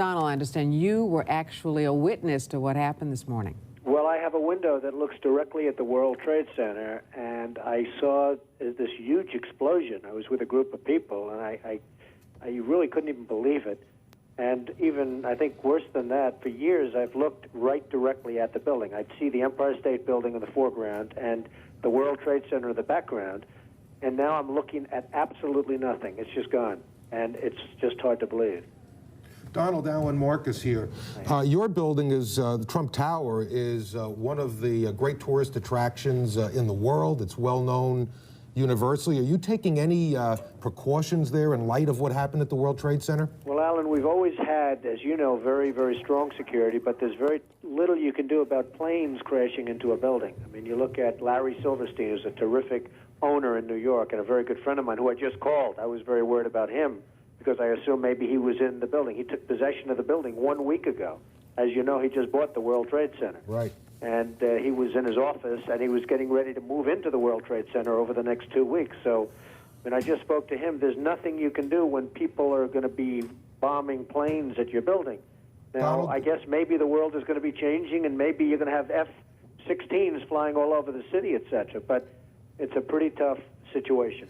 Donald, I understand you were actually a witness to what happened this morning. Well, I have a window that looks directly at the World Trade Center, and I saw this huge explosion. I was with a group of people, and I really couldn't even believe it. And even, I think, worse than that, for years I've looked right directly at the building. I'd see the Empire State Building in the foreground and the World Trade Center in the background, and now I'm looking at absolutely nothing. It's just gone, and it's just hard to believe. Donald, Alan Marcus here. Your building is, the Trump Tower, is one of the great tourist attractions in the world. It's well known universally. Are you taking any precautions there in light of what happened at the World Trade Center? Well, Alan, we've always had, as you know, very, very strong security, but there's very little you can do about planes crashing into a building. I mean, you look at Larry Silverstein, who's a terrific owner in New York and a very good friend of mine who I just called. I was very worried about him, because I assume maybe he was in the building. He took possession of the building 1 week ago. As you know, he just bought the World Trade Center. Right. And he was in his office, and he was getting ready to move into the World Trade Center over the next 2 weeks. So when I just spoke to him, there's nothing you can do when people are going to be bombing planes at your building. Now, I guess maybe the world is going to be changing, and maybe you're going to have F-16s flying all over the city, etc. But it's a pretty tough situation.